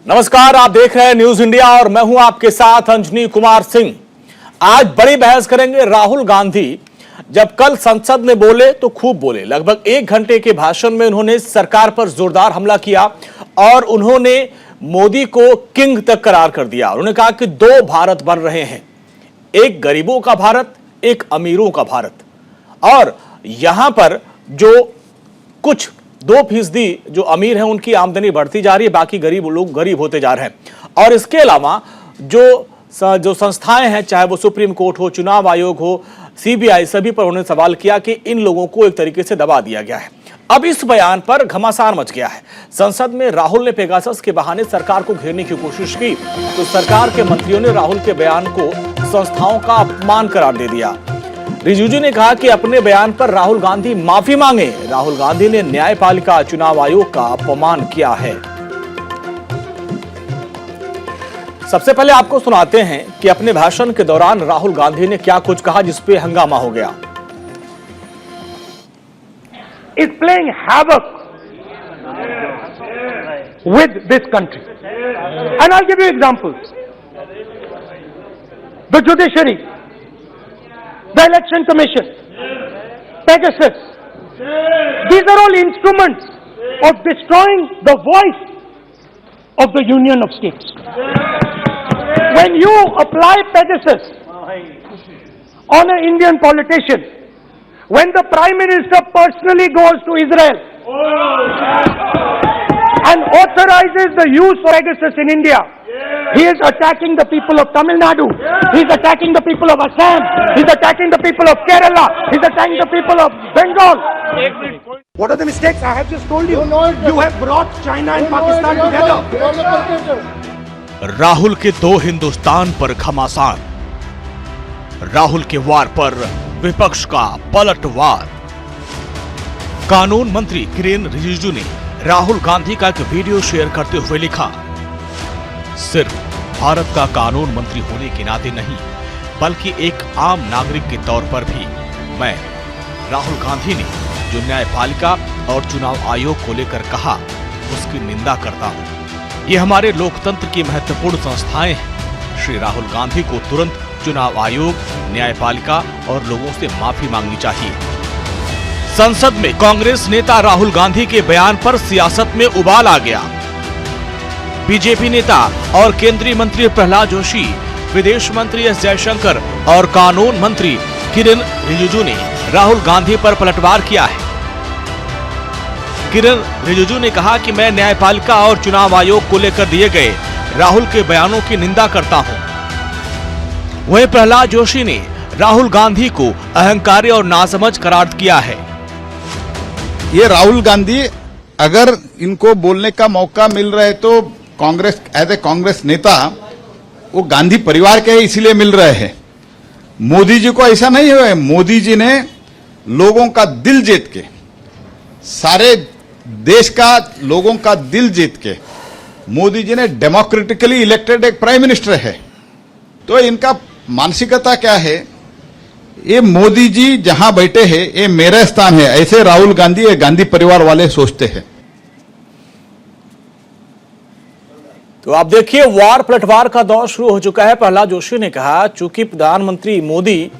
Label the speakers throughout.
Speaker 1: नमस्कार, आप देख रहे हैं न्यूज इंडिया और मैं हूं आपके साथ अंजनी कुमार सिंह। आज बड़ी बहस करेंगे। राहुल गांधी जब कल संसद में बोले तो खूब बोले। लगभग 1 घंटे के भाषण में उन्होंने सरकार पर जोरदार हमला किया और उन्होंने मोदी को किंग तक करार कर दिया। उन्होंने कहा कि 2 भारत बन रहे हैं, एक गरीबों का भारत, एक अमीरों का भारत। और यहां पर जो कुछ 2% जो अमीर हैं उनकी आमदनी बढ़ती जा रही है, बाकी गरीब लोग गरीब होते जा रहे हैं। और इसके अलावा जो संस्थाएं हैं, चाहे वो सुप्रीम कोर्ट हो, चुनाव आयोग हो, सीबीआई, सभी पर उन्होंने सवाल किया कि इन लोगों को एक तरीके से दबा दिया गया है। अब इस बयान पर घमासान मच गया है। संसद में राहुल ने पेगासस के बहाने सरकार को घेरने की कोशिश की तो सरकार के मंत्रियों ने राहुल के बयान को संस्थाओं का अपमान करार दे दिया। रिजिजू ने कहा कि अपने बयान पर राहुल गांधी माफी मांगे। राहुल गांधी ने न्यायपालिका चुनाव आयोग का अपमान किया है। सबसे पहले आपको सुनाते हैं कि अपने भाषण के दौरान राहुल गांधी ने क्या कुछ कहा जिसपे हंगामा हो गया।
Speaker 2: Is playing havoc with this country. And I'll give you examples. The judiciary, the election commission, Pegasus. These are all instruments of destroying the voice of the Union of States. When you apply Pegasus on an Indian politician, when the Prime Minister personally goes to Israel and authorizes the use of Pegasus in India, he is attacking the people of Tamil Nadu, he is attacking the people of Assam, he is attacking the people of Kerala, he is attacking the people of Bengal. What are the mistakes? I have just told you. You have brought China and Pakistan together.
Speaker 1: Rahul के 2 हिंदुस्तान पर घमासान। राहुल के वार पर विपक्ष का पलटवार। कानून मंत्री किरेन रिजिजू ने राहुल गांधी का एक वीडियो शेयर करते हुए लिखा, सिर्फ भारत का कानून मंत्री होने के नाते नहीं बल्कि एक आम नागरिक के तौर पर भी मैं राहुल गांधी ने जो न्यायपालिका और चुनाव आयोग को लेकर कहा उसकी निंदा करता हूं। ये हमारे लोकतंत्र की महत्वपूर्ण संस्थाएं हैं। श्री राहुल गांधी को तुरंत चुनाव आयोग, न्यायपालिका और लोगों से माफी मांगनी चाहिए। संसद में कांग्रेस नेता राहुल गांधी के बयान पर सियासत में उबाल आ गया। बीजेपी नेता और केंद्रीय मंत्री प्रहलाद जोशी, विदेश मंत्री एस जयशंकर और कानून मंत्री किरेन रिजिजू ने राहुल गांधी पर पलटवार किया है। किरेन रिजिजू ने कहा कि मैं न्यायपालिका और चुनाव आयोग को लेकर दिए गए राहुल के बयानों की निंदा करता हूं। वहीं प्रहलाद जोशी ने राहुल गांधी को अहंकारी और नासमझ करार किया है।
Speaker 3: ये राहुल गांधी अगर इनको बोलने का मौका मिल रहा है तो कांग्रेस एज ए कांग्रेस नेता वो गांधी परिवार के इसीलिए मिल रहे हैं। मोदी जी को ऐसा नहीं हुआ है। मोदी जी ने लोगों का दिल जीत के, सारे देश का लोगों का दिल जीत के मोदी जी ने डेमोक्रेटिकली इलेक्टेड एक प्राइम मिनिस्टर है। तो इनका मानसिकता क्या है, ये मोदी जी जहां बैठे हैं ये मेरा स्थान है, ऐसे राहुल गांधी ये गांधी परिवार वाले सोचते हैं।
Speaker 1: तो आप देखिए, वार पलटवार का दौर शुरू हो चुका है। प्रहलाद जोशी ने कहा चूंकि प्रधानमंत्री मोदी,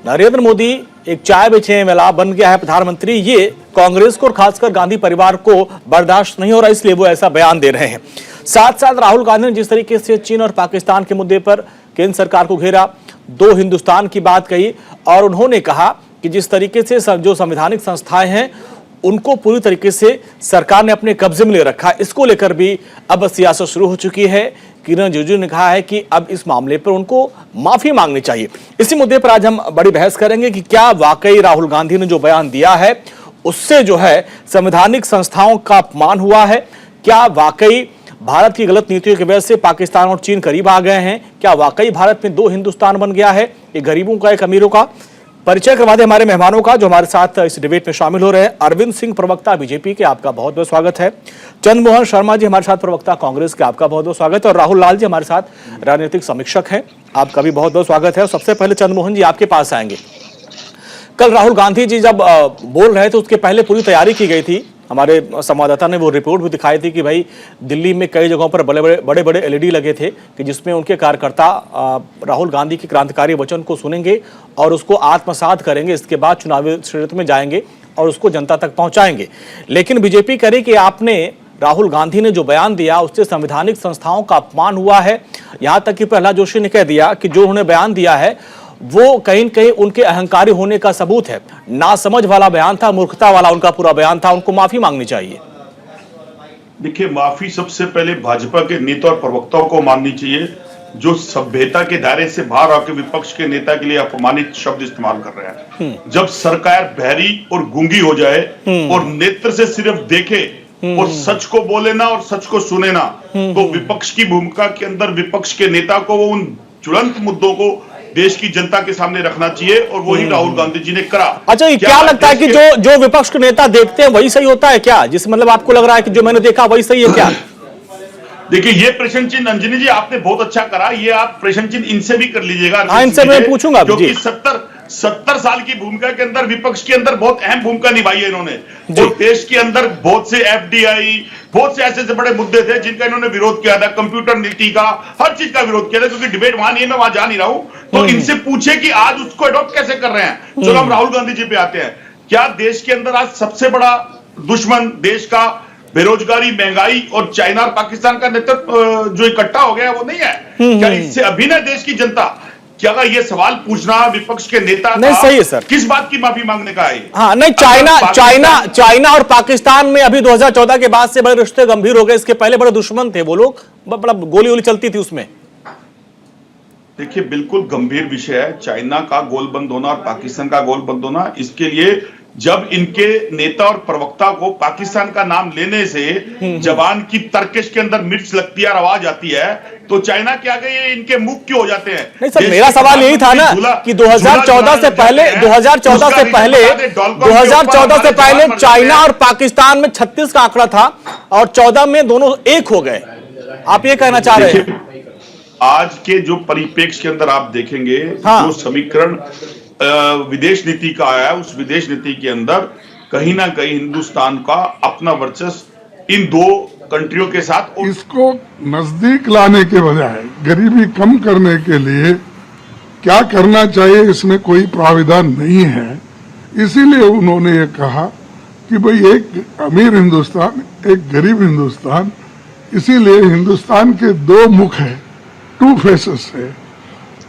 Speaker 1: नरेंद्र मोदी एक चाय बेचने वाला बन गया है प्रधानमंत्री, ये कांग्रेस को और खासकर गांधी परिवार को बर्दाश्त नहीं हो रहा, इसलिए वो ऐसा बयान दे रहे हैं। साथ साथ राहुल गांधी ने जिस तरीके से चीन और पाकिस्तान के मुद्दे पर केंद्र सरकार को घेरा, 2 हिंदुस्तान की बात कही और उन्होंने कहा कि जिस तरीके से जो संवैधानिक संस्थाएं हैं उनको पूरी तरीके से सरकार ने अपने कब्जे में ले रखा। इसको लेकर भी अब सियासत शुरू हो चुकी है। किरेन रिजिजू ने कहा है कि अब इस मामले पर उनको माफी मांगनी चाहिए। इसी मुद्दे पर आज हम बड़ी बहस करेंगे कि क्या वाकई राहुल गांधी ने जो बयान दिया है उससे जो है संवैधानिक संस्थाओं का अपमान हुआ है? क्या वाकई भारत की गलत नीतियों की वजह से पाकिस्तान और चीन करीब आ गए हैं? क्या वाकई भारत में 2 हिंदुस्तान बन गया है, एक गरीबों का एक अमीरों का? परिचय करवा दें हमारे मेहमानों का जो हमारे साथ इस डिबेट में शामिल हो रहे हैं। अरविंद सिंह, प्रवक्ता बीजेपी के, आपका बहुत बहुत स्वागत है। चंद्रमोहन शर्मा जी हमारे साथ, प्रवक्ता कांग्रेस के, आपका बहुत बहुत स्वागत है। और राहुल लाल जी हमारे साथ राजनीतिक समीक्षक हैं, आपका भी बहुत बहुत स्वागत है। और सबसे पहले चंद्रमोहन जी आपके पास आएंगे। कल राहुल गांधी जी जब बोल रहे थे उसके पहले पूरी तैयारी की गई थी हमारे संवाददाता ने वो रिपोर्ट भी दिखाई थी कि भाई दिल्ली में कई जगहों पर बड़े बड़े एलईडी लगे थे कि जिसमें उनके कार्यकर्ता राहुल गांधी के क्रांतिकारी वचन को सुनेंगे और उसको आत्मसात करेंगे। इसके बाद चुनावी क्षेत्र में जाएंगे और उसको जनता तक पहुंचाएंगे। लेकिन बीजेपी कह रही कि आपने राहुल गांधी ने जो बयान दिया उससे संवैधानिक संस्थाओं का अपमान हुआ है। यहां तक कि प्रहलाद जोशी ने कह दिया कि जो उन्होंने बयान दिया है वो कहीं न कहीं उनके अहंकारी होने का सबूत है। नासमझ वाला बयान था, मूर्खता वाला उनका पूरा बयान था, उनको माफी मांगनी चाहिए।
Speaker 4: देखिए, माफी सबसे पहले भाजपा के नेता और प्रवक्ताओं को मांगनी चाहिए जो सभ्यता के दायरे से बाहर आकर विपक्ष के नेता के लिए अपमानित शब्द इस्तेमाल कर रहे हैं। जब सरकार बहरी और गूंगी हो जाए और नेत्र से सिर्फ देखे और सच को बोले ना और सच को सुने ना, तो विपक्ष की भूमिका के अंदर विपक्ष के नेता को वो उन ज्वलंत मुद्दों को देश की जनता के सामने रखना चाहिए और वही राहुल गांधी जी ने करा।
Speaker 1: अच्छा, क्या लगता है कि जो विपक्ष के नेता देखते हैं वही सही होता है क्या? जिस मतलब आपको लग रहा है कि जो मैंने देखा वही सही है क्या?
Speaker 4: देखिए, ये प्रश्न चिन्ह अंजनी जी आपने बहुत अच्छा करा, ये आप प्रश्न चिन्ह इनसे भी कर लीजिएगा।
Speaker 1: इनसे मैं पूछूंगा
Speaker 4: क्योंकि 70 साल की भूमिका के अंदर विपक्ष के अंदर बहुत अहम भूमिका निभाई है इन्होंने। और देश के अंदर बहुत से एफडीआई, बहुत से ऐसे बड़े मुद्दे थे जिनका इन्होंने विरोध किया था, कंप्यूटर नीति का, हर चीज का विरोध किया था। क्योंकि डिबेट वहां नहीं है, मैं वहां जा नहीं रहा हूं, तो इनसे पूछे कि आज उसको अडॉप्ट कैसे कर रहे हैं। चलो हम राहुल गांधी जी पे आते हैं। क्या देश के अंदर आज सबसे बड़ा दुश्मन देश का बेरोजगारी, महंगाई और चाइना और पाकिस्तान का नेतृत्व जो इकट्ठा हो गया वो नहीं है? क्या इससे अभिनय देश की जनता, क्या ये सवाल पूछना विपक्ष के नेता
Speaker 1: नहीं सही है सर?
Speaker 4: किस बात की माफी मांगने का है?
Speaker 1: हाँ, नहीं, चाइना और पाकिस्तान में अभी 2014 के बाद से बड़े रिश्ते गंभीर हो गए। इसके पहले बड़े दुश्मन थे वो लोग, मतलब गोली वोली चलती थी उसमें।
Speaker 4: देखिए, बिल्कुल गंभीर विषय है चाइना का गोल बंद होना और पाकिस्तान का गोल बंद होना। इसके लिए जब इनके नेता और प्रवक्ता को पाकिस्तान का नाम लेने से जवान की तर्कश के अंदर मिर्च लगती है और आवाज आती है, तो चाइना के आगे ये इनके मुख क्यों हो जाते हैं?
Speaker 1: नहीं सर, मेरा सवाल यही था ना कि 2014 से पहले चाइना और पाकिस्तान में 36 का आंकड़ा था और 14 में दोनों एक हो गए। आप ये कहना चाह रहे हैं?
Speaker 4: आज के जो परिप्रेक्ष्य के अंदर आप देखेंगे, जो समीकरण विदेश नीति का आया है, उस विदेश नीति के अंदर कहीं ना कहीं हिंदुस्तान का अपना वर्चस्व इन दो कंट्रियों के साथ,
Speaker 5: इसको नजदीक लाने के बजाय गरीबी कम करने के लिए क्या करना चाहिए, इसमें कोई प्राविधान नहीं है। इसीलिए उन्होंने ये कहा कि भाई एक अमीर हिंदुस्तान, एक गरीब हिंदुस्तान, इसीलिए हिंदुस्तान के दो मुख है, 2 फेसेस है,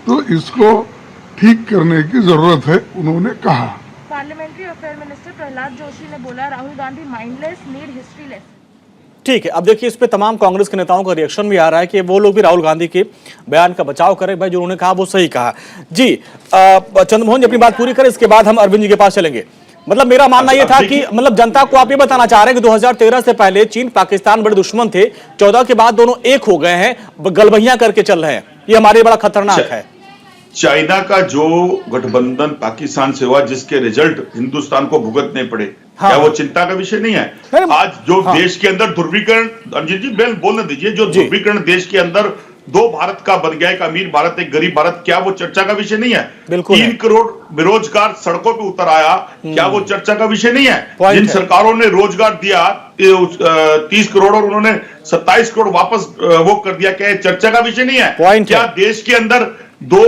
Speaker 5: तो इसको ठीक करने की जरूरत है, उन्होंने कहा।
Speaker 6: Parliamentary affair minister Prahlad Joshi ने बोला राहुल गांधी माइंडलेस, नीड हिस्ट्रीलेस। ठीक है,
Speaker 1: अब देखिए इस पे तमाम कांग्रेस के नेताओं का रिएक्शन भी आ रहा है कि वो लोग भी राहुल गांधी के बयान का बचाव करें। भाई जो उन्होंने कहा वो सही कहा। जी चंद्रमोहन जी अपनी बात पूरी करें, इसके बाद हम अरविंद जी के पास चलेंगे। मतलब मेरा मानना यह था कि मतलब जनता को आप ये बताना चाह रहे हैं कि 2013 से पहले चीन पाकिस्तान बड़े दुश्मन थे, 14 के बाद दोनों एक हो गए हैं, गलबहियां करके चल रहे हैं, ये हमारे बड़ा खतरनाक है।
Speaker 4: चाइना का जो गठबंधन पाकिस्तान से हुआ, जिसके रिजल्ट हिंदुस्तान को भुगतने पड़े, क्या वो चिंता का विषय नहीं है? आज जो देश के अंदर ध्रुवीकरण, अंजित जी बोलने दीजिए, जो ध्रुवीकरण देश के अंदर 2 भारत का बन गया, एक अमीर भारत एक गरीब भारत, क्या वो चर्चा का विषय नहीं है? 3 करोड़ बेरोजगार सड़कों पे उतर आया, क्या वो चर्चा का विषय नहीं है? जिन सरकारों ने रोजगार दिया 30 करोड़ और उन्होंने 27 करोड़ वापस वो कर दिया, क्या चर्चा का विषय नहीं है? क्या देश के अंदर 2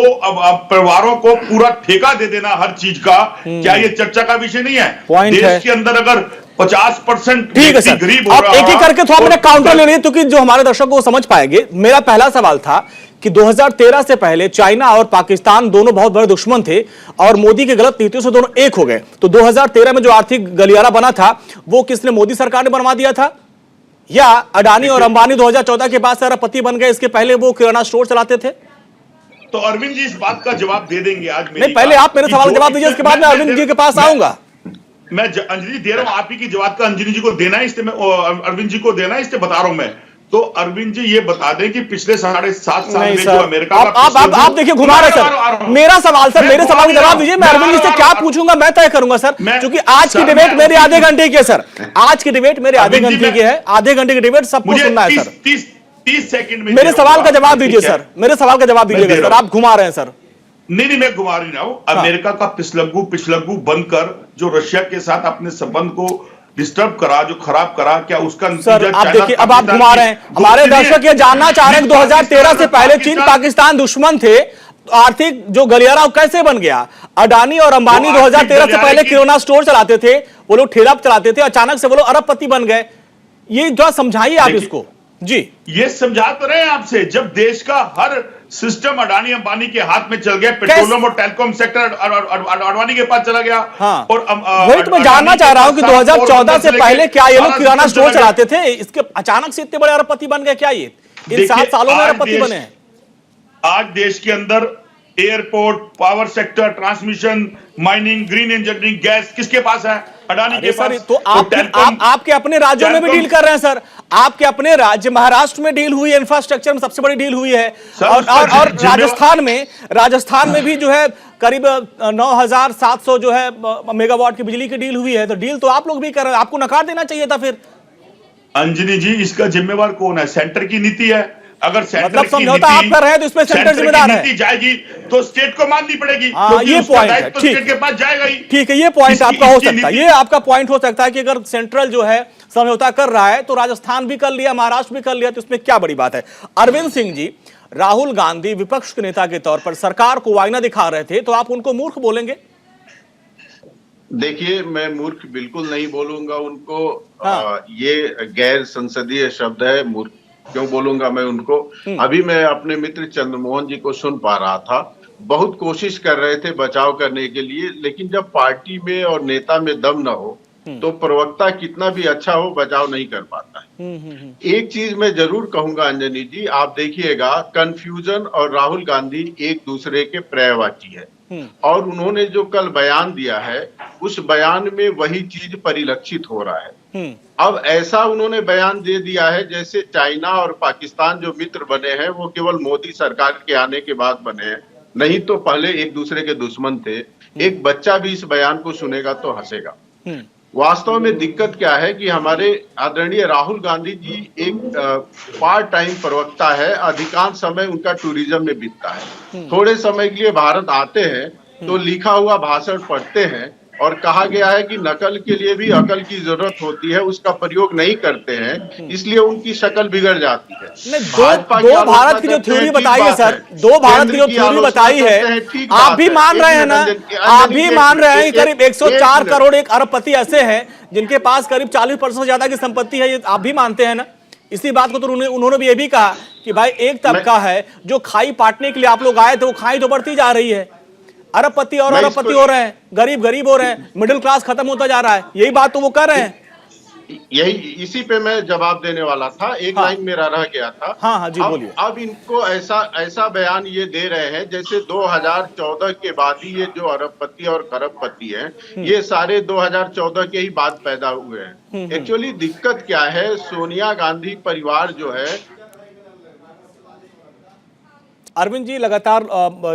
Speaker 4: परिवारों को पूरा ठेका दे देना हर चीज का, क्या ये चर्चा का विषय नहीं है? देश के अंदर अगर 50% गरीब हो रहा है, एक ही करके थोड़ा मैंने काउंटर ले लिया क्योंकि जो हमारे दर्शकों को समझ पाएंगे। मेरा पहला सवाल था कि 2013 से पहले चाइना और पाकिस्तान दोनों बहुत बड़े दुश्मन थे और मोदी की गलत नीतियों से दोनों एक हो गए। तो 2013 में जो आर्थिक गलियारा बना था वो किसने, मोदी सरकार ने बनवा दिया था, या अडानी और अंबानी 2014 के बाद अरबपति बन गए? इसके पहले वो किराना स्टोर चलाते थे। तो अरविंद जी इस बात का जवाब दे देंगे आज। नहीं, पहले आप मेरे सवाल का जवाब दीजिए, उसके बाद मैं अरविंद जी के पास आऊंगा। मैं अंजलि दे रहा हूं, आप ही की जवाब का अंजलि जी को देना है, इसलिए मैं अरविंद जी को देना है, इसलिए बता रहा हूं मैं। तो अरविंद जी ये बता दें कि पिछले 7.5 साल में जो अमेरिका आप देखिए घुमा रहे सर मेरा सवाल, सर मेरे सवाल का जवाब दीजिए। मैं अरविंद जी से क्या पूछूंगा मैं तय करूंगा सर, क्योंकि आज की डिबेट मेरे आधे घंटे की है सर, आज की डिबेट मेरे आधे घंटे की है, आधे घंटे की डिबेट सबको सुनना है सर। 30 सेकंड में मेरे सवाल का जवाब दीजिए सर, मेरे सवाल का जवाब दीजिएगा सर, आप घुमा रहे हैं सर। नहीं, मैं घुमा रही ना हूं। अमेरिका का पिछलग्गू बनकर जो रशिया के साथ अपने संबंध को डिस्टर्ब करा, जो खराब करा, क्या उसका
Speaker 1: सर आप देखिए, अब आप घुमा रहे हैं। हमारे दर्शक ये जानना चाह रहे हैं 2013 से पहले चीन पाकिस्तान दुश्मन थे, तो आर्थिक जो गलियारा कैसे बन गया? अडानी और अंबानी 2013 से पहले किराना स्टोर चलाते थे, वो लोग ठेला चलाते थे, अचानक से वो लोग अरबपति बन गए। ये जो समझाइए आप इसको जी।
Speaker 4: ये समझा तो रहे हैं आपसे, जब देश का हर सिस्टम अडानी अंबानी के हाथ में चल गया, पेट्रोलियम और टेलीकॉम सेक्टर अडवाणी के पास चला गया।
Speaker 1: हाँ।
Speaker 4: और
Speaker 1: वही तो मैं जानना चाह रहा हूं कि 2014 से पहले क्या ये लोग किराना स्टोर चलाते थे, इसके अचानक से इतने बड़े अरबपति बन गए? क्या ये इन 7 सालों में अरबपति बने हैं?
Speaker 4: आज देश के अंदर airport, power sector, transmission, mining, green engineering, gas किसके पास है? अडानी के पास।
Speaker 1: तो आपके अपने राज्यों में भी डील कर रहे हैं सर। आपके अपने राज्य महाराष्ट्र में डील हुई है, इंफ्रास्ट्रक्चर में सबसे बड़ी डील हुई है, और राजस्थान में भी जो है करीब 9,700 जो है मेगावाट की बिजली की डील हुई है। तो डील तो आप लोग भी कर रहे हैं, आपको नकार देना चाहिए था फिर।
Speaker 4: अंजनी जी, इसका जिम्मेवार कौन है? सेंटर की नीति है। अगर सेंटर
Speaker 1: मतलब
Speaker 4: की
Speaker 1: समझौता आप कर रहे हैं तो इसमें सेंटर जिम्मेदार है।
Speaker 4: जाएगी तो स्टेट को माननी पड़ेगी,
Speaker 1: ये पॉइंट है।
Speaker 4: तो स्टेट के पास जाएगा ही।
Speaker 1: ठीक है, ये पॉइंट आपका हो सकता है, ये आपका पॉइंट हो सकता है कि अगर सेंट्रल जो है समझौता कर रहा है तो राजस्थान भी कर लिया, महाराष्ट्र भी कर लिया, तो इसमें क्या बड़ी बात है? अरविंद सिंह जी, राहुल गांधी विपक्ष के नेता के तौर पर सरकार को आईना दिखा रहे थे, तो आप उनको मूर्ख बोलेंगे?
Speaker 7: देखिए, मैं मूर्ख बिल्कुल नहीं बोलूंगा उनको।
Speaker 1: हाँ।
Speaker 7: ये गैर संसदीय शब्द है, मूर्ख क्यों बोलूंगा मैं उनको? अभी मैं अपने मित्र चंद्रमोहन जी को सुन पा रहा था, बहुत कोशिश कर रहे थे बचाव करने के लिए, लेकिन जब पार्टी में और नेता में दम न हो तो प्रवक्ता कितना भी अच्छा हो बचाव नहीं कर पाता है। एक चीज मैं जरूर कहूंगा अंजनी जी, आप देखिएगा, कंफ्यूजन और राहुल गांधी एक दूसरे के पर्यायवाची है, और उन्होंने जो कल बयान दिया है उस बयान में वही चीज परिलक्षित हो रहा है। अब ऐसा उन्होंने बयान दे दिया है जैसे चाइना और पाकिस्तान जो मित्र बने हैं वो केवल मोदी सरकार के आने के बाद बने हैं, नहीं तो पहले एक दूसरे के दुश्मन थे। एक बच्चा भी इस बयान को सुनेगा तो हंसेगा। वास्तव में दिक्कत क्या है कि हमारे आदरणीय राहुल गांधी जी एक पार्ट टाइम प्रवक्ता है, अधिकांश समय उनका टूरिज्म में बीतता है। थोड़े समय के लिए भारत आते हैं तो लिखा हुआ भाषण पढ़ते हैं, और कहा गया है कि नकल के लिए भी अकल की जरूरत होती है, उसका प्रयोग नहीं करते हैं, इसलिए उनकी शक्ल बिगड़ जाती है।
Speaker 1: दो भारत की जो थ्योरी बताई है सर, 2 भारत की जो थ्योरी बताई है, आप भी मान रहे हैं ना? आप भी मान रहे हैं करीब 104 करोड़ एक अरबपति ऐसे हैं जिनके पास करीब 40% से ज्यादा की संपत्ति है, ये आप भी मानते हैं ना? इसी बात को तो उन्होंने भी ये भी कहा कि भाई एक तबका है जो खाई पाटने के लिए आप लोग आए थे, वो खाई तो बढ़ती जा रही है, अरबपति और अरबपति हो रहे हैं, गरीब गरीब हो रहे हैं, मिडिल क्लास खत्म होता जा रहा है, यही बात तो वो कर रहे हैं।
Speaker 7: यही इसी पे मैं जवाब देने वाला था, एक लाइन मेरा रह गया था।
Speaker 1: हाँ जी बोलिए।
Speaker 7: अब इनको ऐसा बयान ये दे रहे हैं जैसे 2014 के बाद ही ये जो अरबपति और करोड़पति हैं, ये सारे 2014 के ही बाद पैदा हुए हैं। एक्चुअली दिक्कत क्या है, सोनिया गांधी परिवार जो है।
Speaker 1: अरविंद जी लगातार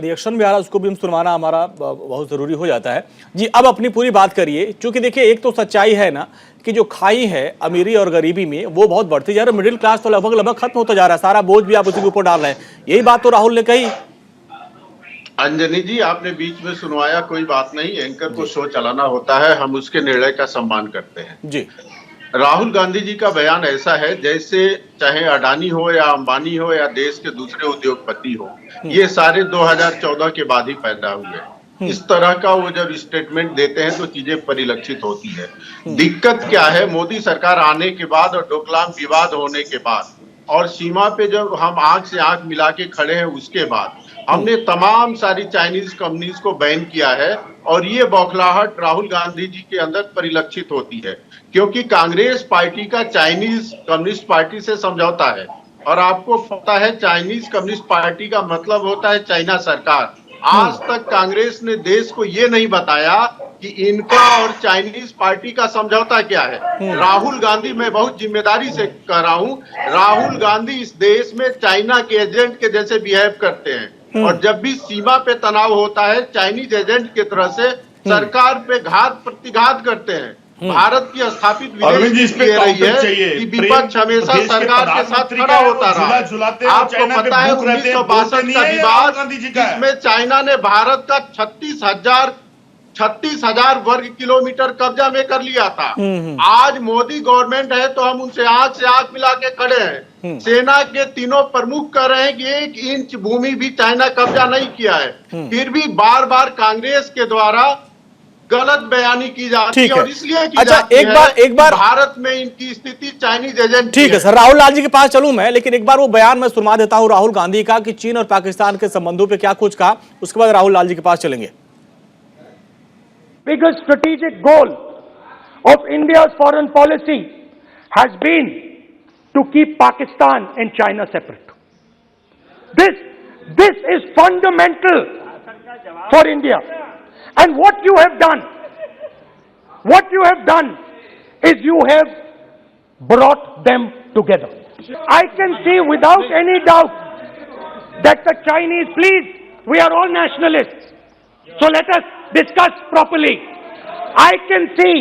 Speaker 1: रिएक्शन भी आ रहा है, उसको भी हम सुनवाना हमारा बहुत जरूरी हो जाता है जी। अब अपनी पूरी बात करिए, क्योंकि देखिए एक तो सच्चाई है ना कि जो खाई है अमीरी और गरीबी में वो बहुत बढ़ती जा रही है, मिडिल क्लास तो लगभग खत्म होता जा रहा है, सारा बोझ भी आप उसी के ऊपर डाल रहे हैं, यही बात तो राहुल ने कही।
Speaker 7: अंजनी जी, आपने बीच में सुनवाया, कोई बात नहीं, एंकर को शो चलाना होता है, हम उसके निर्णय का सम्मान करते हैं
Speaker 1: जी।
Speaker 7: राहुल गांधी जी का बयान ऐसा है जैसे चाहे अडानी हो या अंबानी हो या देश के दूसरे उद्योगपति हो, ये सारे 2014 के बाद ही पैदा हुए। इस तरह का वो जब स्टेटमेंट देते हैं तो चीजें परिलक्षित होती है। दिक्कत क्या है, मोदी सरकार आने के बाद और डोकलाम विवाद होने के बाद और सीमा पे जब हम आंख से आंख मिला के खड़े हैं उसके बाद हमने तमाम सारी चाइनीज कंपनीज को बैन किया है, और ये बौखलाहट राहुल गांधी जी के अंदर परिलक्षित होती है, क्योंकि कांग्रेस पार्टी का चाइनीज कम्युनिस्ट पार्टी से समझौता है, और आपको पता है चाइनीज कम्युनिस्ट पार्टी का मतलब होता है चाइना सरकार। आज तक कांग्रेस ने देश को ये नहीं बताया कि इनका और चाइनीज पार्टी का समझौता क्या है। राहुल गांधी, मैं बहुत जिम्मेदारी से कह रहा हूँ, राहुल गांधी इस देश में चाइना के एजेंट के जैसे बिहेव करते हैं, और जब भी सीमा पे तनाव होता है चाइनीज एजेंट की तरह से सरकार पे घात प्रतिघात करते हैं। भारत की स्थापित विदेश नीति ये रही है कि विपक्ष हमेशा सरकार के साथ खड़ा होता रहा। आपको पता है 1962 का विवाद, जिसमें चाइना ने भारत का 36,000 36,000 वर्ग किलोमीटर कब्जा में कर लिया था। आज मोदी गवर्नमेंट है तो हम उनसे आंख से आंख मिला के खड़े हैं। सेना के तीनों प्रमुख कह रहे हैं कि 1 इंच भूमि भी चाइना कब्जा नहीं किया है, फिर भी बार बार कांग्रेस के द्वारा गलत बयानी की जाती है और इसलिए की जाती
Speaker 1: एक बार
Speaker 7: भारत में इनकी स्थिति चाइनीज एजेंट।
Speaker 1: ठीक है सर, राहुल लाल जी के पास चलूं मैं, लेकिन एक बार वो बयान मैं सुना देता हूं राहुल गांधी का कि चीन और पाकिस्तान के संबंधों पे क्या कुछ कहा, उसके बाद राहुल लाल जी के पास चलेंगे।
Speaker 2: Biggest strategic goal of India's foreign policy has been to keep Pakistan and China separate. This is fundamental for India. And what you have done is you have brought them together. I can see without any doubt that the Chinese, please, we are all nationalists, so let us discuss properly. I can see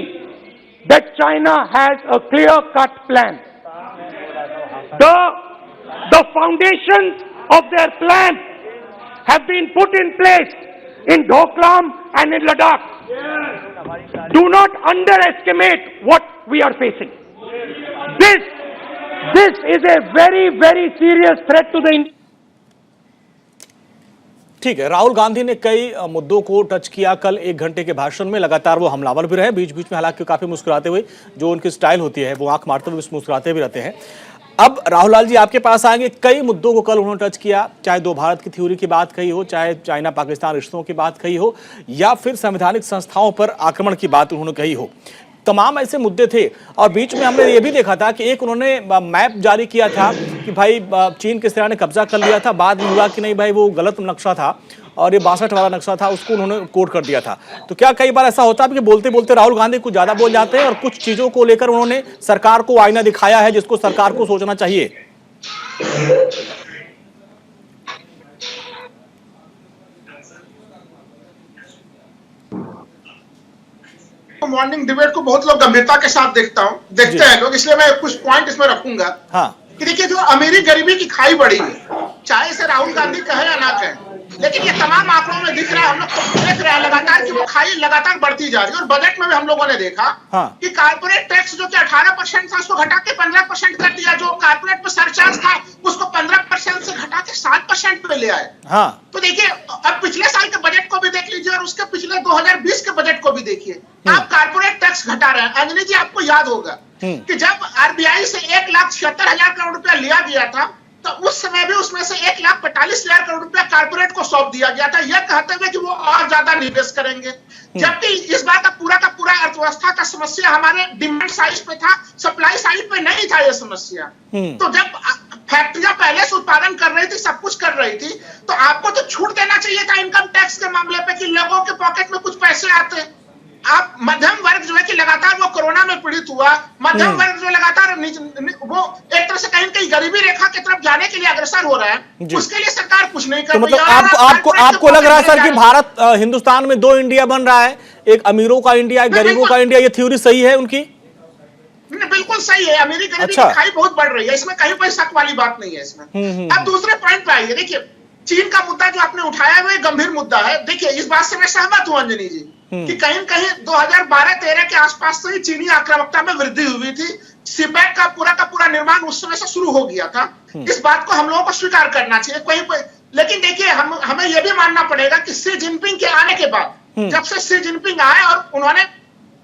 Speaker 2: that China has a clear-cut plan. The foundations of their plan have been put in place in Doklam and in Ladakh. Do not underestimate what we are facing. This is a very, very serious threat to the Indian.
Speaker 1: ठीक है, राहुल गांधी ने कई मुद्दों को touch किया कल 1 घंटे के भाषण में। लगातार वो हमलावर भी रहे, बीच बीच में हालांकि काफी मुस्कुराते हुए, जो उनकी स्टाइल होती है वो आंख मारते हुए मुस्कुराते भी रहते हैं। अब राहुल लाल जी आपके पास आएंगे। कई मुद्दों को कल उन्होंने टच किया, चाहे 2 भारत की थ्योरी की बात कही हो, चाहे चाइना पाकिस्तान रिश्तों की बात कही हो, या फिर संवैधानिक संस्थाओं पर आक्रमण की बात उन्होंने कही हो। तमाम ऐसे मुद्दे थे और बीच में हमने ये भी देखा था कि एक उन्होंने मैप जारी किया था कि भाई चीन किस तरह ने कब्जा कर लिया था। बाद में हुआ कि नहीं भाई वो गलत नक्शा था और ये 62 वाला नक्शा था, उसको उन्होंने कोड कर दिया था। तो क्या कई बार ऐसा होता है कि बोलते बोलते राहुल गांधी कुछ ज्यादा बोल जाते हैं और कुछ चीजों को लेकर उन्होंने सरकार को आईना दिखाया है जिसको सरकार को सोचना चाहिए?
Speaker 8: मॉर्निंग डिबेट को बहुत लोग गंभीरता के साथ देखते हैं लोग, इसलिए मैं कुछ पॉइंट इसमें रखूंगा।
Speaker 1: हाँ,
Speaker 8: कि देखिए, जो अमीरी गरीबी की खाई बढ़ी है, चाहे इसे राहुल गांधी कहे या ना कहे, लेकिन ये तमाम आंकड़ों में दिख रहा है, हम लोग तो देख रहे हैं लगातार कि वो खाई लगातार बढ़ती जा रही है। और बजट में भी हम लोगों ने देखा कि कारपोरेट टैक्स जो कि 18% था उसको घटा के 15% कर दिया, जो कारपोरेट पे सरचार्ज था उसको 15% से घटा के 7% पे ले आए। तो देखिए, अब पिछले साल के बजट को भी देख लीजिए और उसके पिछले 2020 के बजट को भी देखिए, आप कारपोरेट टैक्स घटा रहे हैं। अंजनी जी, आपको याद होगा कि जब आरबीआई से 1,76,000 करोड़ रुपया लिया गया था तो उस समय भी उसमें से 1,45,000 करोड़ रुपया कारपोरेट को सौंप दिया गया था, यह कहते हुए कि वो और ज्यादा निवेश करेंगे। जबकि इस बार का पूरा अर्थव्यवस्था का समस्या हमारे डिमांड साइड पे था, सप्लाई साइड पे नहीं था ये समस्या। तो जब फैक्ट्रियां पहले से उत्पादन कर रही थी, सब कुछ कर रही थी, तो आपको तो छूट देना चाहिए था इनकम टैक्स के मामले पे कि लोगों के पॉकेट में कुछ पैसे आते। आप मध्यम वर्ग जो है कि लगातार वो कोरोना में पीड़ित हुआ, मध्यम वर्ग जो लगातार वो एक तरह से कहीं कहीं गरीबी रेखा की तरफ जाने के लिए अग्रसर हो रहा है, उसके लिए सरकार कुछ नहीं कर रही।
Speaker 1: तो मतलब आपको लग रहा है सर कि भारत हिंदुस्तान में 2 इंडिया बन रहा है, एक अमीरों का इंडिया, एक गरीबों का इंडिया, ये थ्योरी सही है उनकी?
Speaker 8: बिल्कुल सही है, अमीरी गरीबी की खाई बहुत बढ़ रही है, इसमें कहीं कोई शक वाली बात नहीं है इसमें। अब दूसरे पॉइंट पे आइए, देखिए चीन का मुद्दा जो आपने उठाया है वो एक गंभीर मुद्दा है। देखिए, इस बात से मैं सहमत हूं अंजनी जी कि कहीं कहीं 2012-13 के आसपास से ही चीनी आक्रामकता में वृद्धि हुई थी। सीपैक का पूरा निर्माण उस समय से शुरू हो गया था। इस बात को हम लोगों को स्वीकार करना चाहिए कहीं। लेकिन देखिए, हमें यह भी मानना पड़ेगा कि शी जिनपिंग के आने के बाद, जब से शी जिनपिंग आए और उन्होंने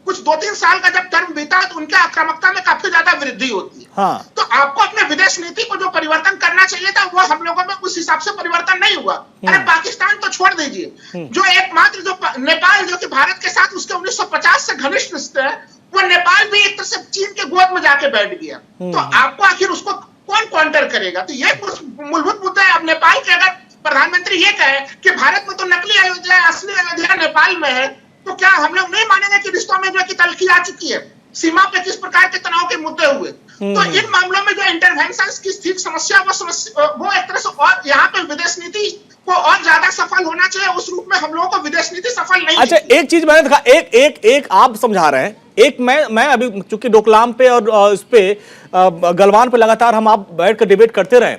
Speaker 8: कुछ 2-3 साल का जब टर्म बीता तो उनके आक्रामकता में काफी ज्यादा वृद्धि होती है। तो आपको अपने विदेश नीति को जो परिवर्तन करना चाहिए था वो हम लोगों में उस हिसाब से परिवर्तन नहीं हुआ। अरे पाकिस्तान तो छोड़ दीजिए, जो एकमात्र जो नेपाल जो कि भारत के साथ उसके 1950 से घनिष्ठ रिश्ते हैं, वो नेपाल भी एक तरह से चीन के गोद में जाके बैठ गया। तो आपको आखिर उसको कौन काउंटर करेगा? तो ये कुछ मूलभूत मुद्दा है। अब नेपाल के अगर प्रधानमंत्री ये कहे कि भारत में तो नकली अयोध्या, असली अयोध्या नेपाल में है, तो क्या हम लोग नहीं मानेंगे कि रिश्तों में जो कि तलखी आ चुकी है? सीमा पे किस प्रकार के तनाव के मुद्दे हुए? तो इन मामलों में जो इंटरवेंशन की ठीक समस्या वो एक तरह से, और यहाँ पे विदेश नीति को और ज्यादा सफल होना चाहिए, उस रूप में हम लोगों को विदेश नीति सफल नहीं।
Speaker 1: अच्छा, एक चीज मैंने देखा, एक आप समझा रहे हैं, एक मैं अभी चूंकि डोकलाम पे और इस पे गलवान पे लगातार हम आप बैठ कर डिबेट करते रहे।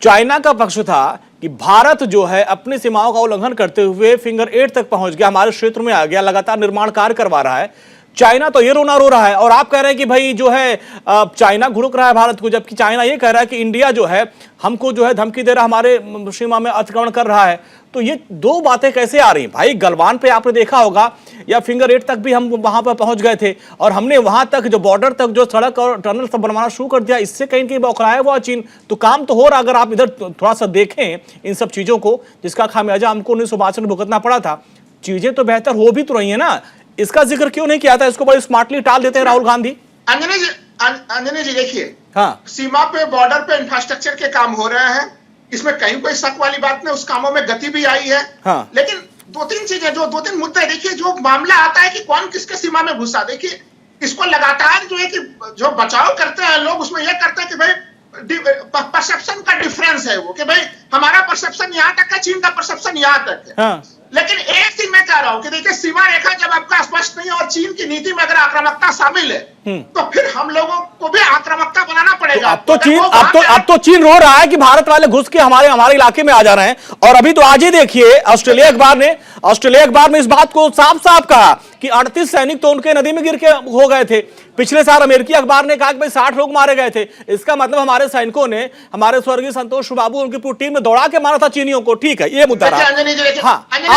Speaker 1: चाइना का पक्ष था कि भारत जो है अपनी सीमाओं का उल्लंघन करते हुए फिंगर 8 तक पहुंच गया, हमारे क्षेत्र में आ गया, लगातार निर्माण कार्य करवा रहा है। चाइना तो ये रोना रो रहा है और आप कह रहे हैं कि भाई जो है चाइना घुड़क रहा है भारत को, जबकि चाइना ये कह रहा है कि इंडिया जो है हमको जो है धमकी दे रहा है, हमारे सीमा में अतिक्रमण कर रहा है। तो ये दो बातें कैसे आ रही भाई? गलवान पे आपने देखा होगा या फिंगर 8 तक भी हम वहां पर पहुंच गए थे और हमने वहां तक जो बॉर्डर तक जो सड़क और टनल सब बनवाना शुरू कर दिया, इससे कहीं कहीं बौखलाया हुआ चीन। तो काम तो हो रहा, अगर आप इधर थोड़ा सा देखें इन सब चीजों को, जिसका खामियाजा हमको 1962 में भुगतना पड़ा था, चीजें तो बेहतर हो भी तो रही है ना। इसका जिक्र क्यों नहीं किया था? इसको बड़ी स्मार्टली टाल देते हैं राहुल गांधी।
Speaker 8: अंजनी जी देखिए,
Speaker 1: हाँ,
Speaker 8: सीमा पे बॉर्डर पे इंफ्रास्ट्रक्चर के काम हो रहे हैं, इसमें कहीं कोई शक वाली बात नहीं, उस कामों में गति भी आई है।
Speaker 1: हाँ।
Speaker 8: लेकिन दो तीन चीजें, जो दो तीन मुद्दे देखिए, जो मामला आता है कि कौन किसके सीमा में घुसा, देखिए इसको लगातार जो है कि जो बचाव करते हैं लोग, उसमें यह करते हैं कि भाई परसेप्शन का डिफरेंस है वो, कि भाई हमारा परसेप्शन यहाँ तक है, चीन का परसेप्शन यहाँ तक है। हाँ। लेकिन एक चीज मैं कह रहा हूं कि देखिए, सीमा रेखा जब आपका स्पष्ट नहीं है और चीन की नीति में अगर आक्रामकता शामिल है, तो फिर हम लोगों को भी आक्रामकता बनाना पड़ेगा।
Speaker 1: तो अब तो चीन रो रहा है कि भारत वाले घुस के हमारे इलाके में आ जा रहे हैं। और अभी तो आज ही देखिए ऑस्ट्रेलिया अखबार ने इस बात को साफ साफ कहा कि 38 सैनिक तो उनके नदी में गिर के हो गए थे। पिछले साल अमेरिकी अखबार ने कहा कि भाई 60 लोग मारे गए थे। इसका मतलब हमारे सैनिकों ने, हमारे स्वर्गीय संतोष बाबू, उनकी पूरी टीम में दौड़ा के मारा था चीनियों को। ठीक है, ये मुद्दा रहा।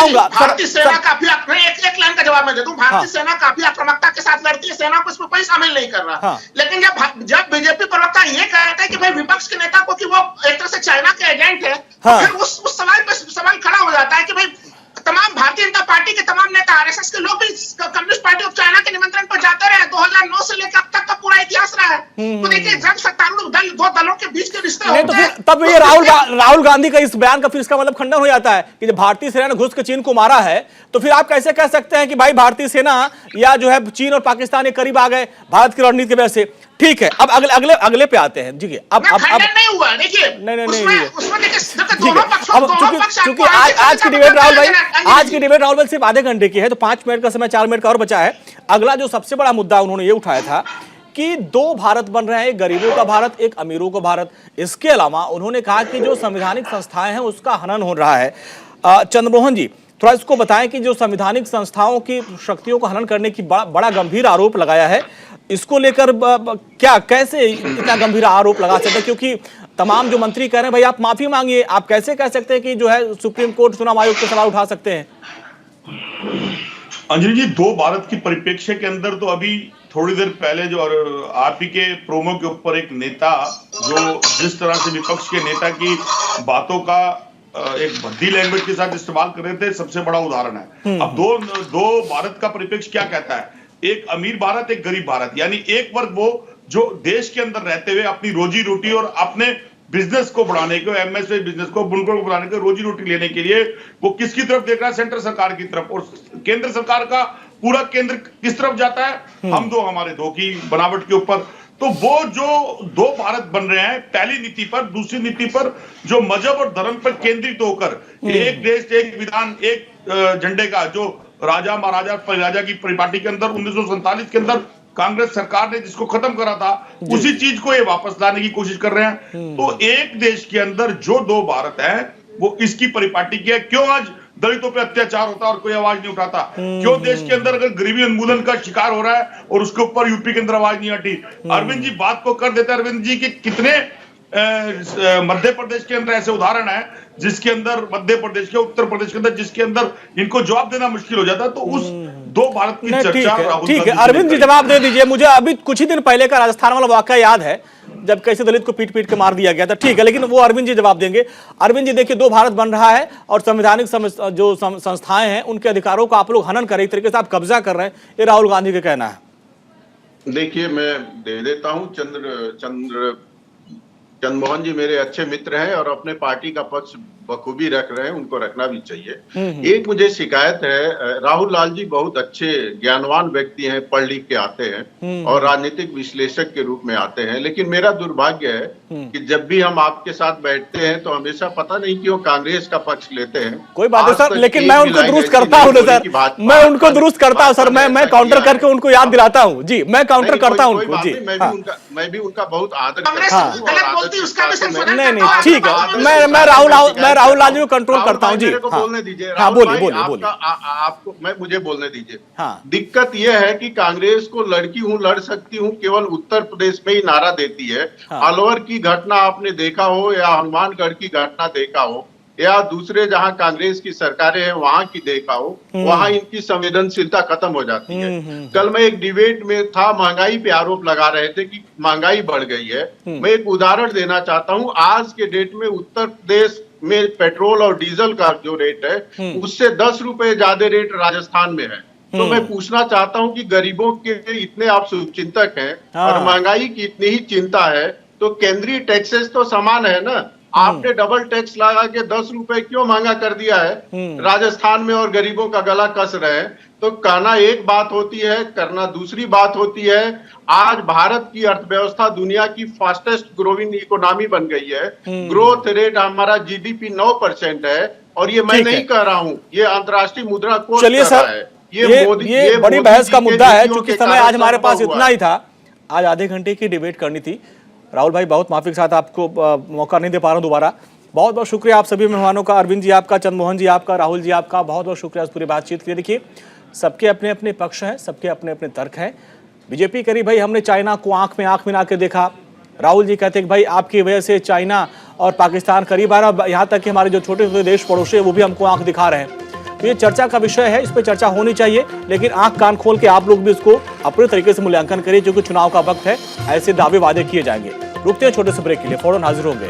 Speaker 8: भारतीय सेना काफी, एक लाइन का जवाब मैं दे दूं, भारतीय सेना काफी आक्रामकता के साथ लड़ती है, सेना को इसमें कोई शामिल नहीं कर रहा। लेकिन जब बीजेपी प्रवक्ता ये कह रहा था कि भाई विपक्ष के नेता को कि वो एक तरह से चाइना के एजेंट है, फिर उस सवाल पर सवाल खड़ा हो जाता है कि भाई तमाम भारतीय जनता पार्टी के तमाम नेता, आरएसएस के लोग भी कम्युनिस्ट पार्टी ऑफ चाइना के निमंत्रण पर जाते रहे। 2009 से लेकर अब तक का पूरा इतिहास रहा है। तो देखिए, जब सत्तारूढ़ दल, दो दलों के बीच के रिश्ते होते हैं,
Speaker 1: तब ये राहुल गांधी का इस बयान का फिर इसका मतलब खंडन हो जाता है कि जब भारतीय सेना ने घुस के चीन को मारा है, तो फिर आप कैसे कह सकते हैं कि भाई भारतीय सेना या जो है चीन और पाकिस्तान के करीब आ गए भारत की रणनीति की वजह से। ठीक है, अब अगले पे आते हैं। जी, अब
Speaker 8: नहीं हुआ। देखिए,
Speaker 1: नहीं,
Speaker 8: उसमें देखिए,
Speaker 1: चूंकि आज की डिबेट राहुल भाई सिर्फ आधे घंटे की है, तो 5 मिनट का समय, 4 मिनट का और बचा है। अगला जो सबसे बड़ा मुद्दा उन्होंने ये उठाया था कि 2 भारत बन रहे हैं, एक गरीबों का भारत, एक अमीरों का भारत। इसके अलावा उन्होंने कहा कि जो संवैधानिक संस्थाएं हैं उसका हनन हो रहा है। चंद्रमोहन जी, थोड़ा इसको बताएं कि जो संवैधानिक संस्थाओं की शक्तियों को हनन करने की बड़ा गंभीर आरोप लगाया है, इसको लेकर कैसे इतना गंभीर आरोप लगा सकते हैं? क्योंकि तमाम जो मंत्री कह रहे हैं भाई आप माफी मांगिए, आप कैसे कह सकते हैं कि जो है सुप्रीम कोर्ट चुनाव आयोग पे सवाल उठा सकते हैं?
Speaker 4: अंजलि जी, 2 भारत की परिप्रेक्ष्य के अंदर तो अभी थोड़ी देर पहले जो आप ही के प्रोमो के ऊपर एक नेता जो जिस तरह से विपक्ष के नेता की बातों का एक भद्दी लैंग्वेज के साथ इस्तेमाल कर रहे थे, सबसे बड़ा उदाहरण है। अब दो भारत का परिप्रेक्ष्य क्या कहता है? एक अमीर भारत, एक गरीब भारत। यानी एक वर्ग वो जो देश के अंदर रहते हुए अपनी रोजी रोटी और अपने बिजनेस को बढ़ाने के, एमएसएमई बिजनेस को, बुनकर को बढ़ाने के, रोजी रोटी लेने के लिए वो किसकी तरफ देख रहा है? सेंट्रल सरकार की तरफ। और केंद्र सरकार का पूरा केंद्र किस तरफ जाता है? हम दो हमारे दो की बनावट के ऊपर। तो वो जो 2 भारत बन रहे हैं, पहली नीति पर, दूसरी नीति पर जो मजहब और धर्म पर केंद्रित होकर एक देश, एक विधान, एक झंडे का, जो राजा महाराजा परिराजा की परिपाटी के अंदर 1947 के अंदर कांग्रेस सरकार ने जिसको खत्म करा था, उसी चीज को ये वापस लाने की कोशिश कर रहे हैं। तो एक देश के अंदर जो 2 भारत है वो इसकी परिपाटी की है। क्यों आज दलितों पे अत्याचार होता है और कोई आवाज नहीं उठाता? क्यों देश के अंदर अगर गरीबी उन्मूलन का शिकार हो रहा है और उसके ऊपर यूपी के अंदर आवाज नहीं हटी? अरविंद जी बात को कर देते हैं, अरविंद जी, कि कितने मध्य प्रदेश के अंदर ऐसे उदाहरण है जिसके अंदर, मध्य प्रदेश के, उत्तर प्रदेश के अंदर, जिसके अंदर इनको जवाब देना मुश्किल हो जाता है। तो उस 2 भारत की चर्चा,
Speaker 1: ठीक है अरविंद जी जवाब दे दीजिए। मुझे अभी कुछ ही दिन पहले का राजस्थान वाला वाकया याद है जब कैसे दलित को पीट पीट के मार दिया गया था। ठीक है, लेकिन वो अरविंद जी जवाब देंगे। अरविंद जी देखिए, 2 भारत बन रहा है और संवैधानिक जो संस्थाएं हैं उनके अधिकारों का आप लोग हनन कर, एक तरीके से आप कब्जा कर रहे हैं, ये राहुल गांधी का कहना है।
Speaker 7: देखिए, मैं दे देता हूं, चंद्रमोहन जी मेरे अच्छे मित्र हैं और अपने पार्टी का पक्ष बखूबी रख रहे हैं, उनको रखना भी चाहिए। एक मुझे शिकायत है, राहुल लाल जी बहुत अच्छे ज्ञानवान व्यक्ति हैं, पढ़ लिख के आते हैं और राजनीतिक विश्लेषक के रूप में आते हैं, लेकिन मेरा दुर्भाग्य है कि जब भी हम आपके साथ बैठते हैं तो हमेशा पता नहीं क्यों कांग्रेस का पक्ष लेते हैं।
Speaker 1: कोई बात नहीं सर, लेकिन मैं उनको दुरुस्त करता हूँ सर, मैं उनको दुरुस्त करता हूँ सर, मैं काउंटर करके उनको याद दिलाता हँ जी, मैं काउंटर करता हूँ उनको जी।
Speaker 7: मैं भी उनका बहुत आदर
Speaker 1: नहीं, ठीक है, मैं राहुल लाल जी को कंट्रोल करता हूं जी।
Speaker 7: मेरे को
Speaker 1: हाँ,
Speaker 7: बोलने दीजिए।
Speaker 1: हाँ,
Speaker 7: राहुल
Speaker 1: बोलिए
Speaker 7: भाई,
Speaker 1: बोलिए बोलिए।
Speaker 7: आपको मुझे बोलने दीजिए।
Speaker 1: हाँ।
Speaker 7: दिक्कत यह है कि कांग्रेस को लड़की हूं, लड़ सकती हूं केवल उत्तर प्रदेश में ही नारा देती है।
Speaker 1: हाँ।
Speaker 7: अलवर की घटना आपने देखा हो या हनुमानगढ़ की घटना देखा हो या दूसरे जहां कांग्रेस की सरकारें हैं वहां की देखा हो, वहां इनकी संवेदनशीलता खत्म हो जाती है। कल मैं एक डिबेट में था, महंगाई पे आरोप लगा रहे थे कि महंगाई बढ़ गई है। मैं एक उदाहरण देना चाहता हूं। आज के डेट में उत्तर प्रदेश में पेट्रोल और डीजल का जो रेट है उससे 10 रुपए ज्यादा रेट राजस्थान में है। तो मैं पूछना चाहता हूं कि गरीबों के इतने आप शुभचिंतक हैं और महंगाई की इतनी ही चिंता है तो केंद्रीय टैक्सेस तो समान है ना। आपने डबल टैक्स लगा के 10 रुपए क्यों महंगा कर दिया है राजस्थान में और गरीबों का गला कस रहे हैं। तो कहना एक बात होती है, करना दूसरी बात होती है। आज भारत की अर्थव्यवस्था दुनिया की फास्टेस्ट ग्रोइंग इकोनॉमी बन गई है। ग्रोथ रेट हमारा जीडीपी 9% है और ये मैं नहीं कह रहा हूं, ये अंतर्राष्ट्रीय मुद्रा कोष
Speaker 1: चलिए
Speaker 7: कह रहा
Speaker 1: सर,
Speaker 7: है।
Speaker 1: ये बड़ी बहस का मुद्दा है। चूंकि समय आज हमारे पास
Speaker 7: हुआ
Speaker 1: इतना ही था, आज आधे घंटे की डिबेट करनी थी। राहुल भाई, बहुत माफी के साथ आपको मौका नहीं दे पा रहा हूं दोबारा। बहुत बहुत शुक्रिया आप सभी मेहमानों का, अरविंद जी आपका, चंद्रमोहन जी आपका, राहुल जी आपका, बहुत बहुत शुक्रिया इस पूरी बातचीत के लिए। देखिए, सबके अपने अपने पक्ष हैं, सबके अपने अपने तर्क हैं। बीजेपी करी भाई हमने चाइना को आंख में आंख मिला के देखा। राहुल जी कहते हैं कि भाई आपकी वजह से चाइना और पाकिस्तान करीब आ रहा, यहाँ तक कि हमारे जो छोटे छोटे देश पड़ोसी है वो भी हमको आंख दिखा रहे हैं। तो ये चर्चा का विषय है, इस पर चर्चा होनी चाहिए, लेकिन आंख कान खोल के आप लोग भी इसको अपने तरीके से मूल्यांकन करिए, क्योंकि चुनाव का वक्त है, ऐसे दावे वादे किए जाएंगे। रुकते हैं छोटे से ब्रेक के लिए, फौरन हाजिर होंगे।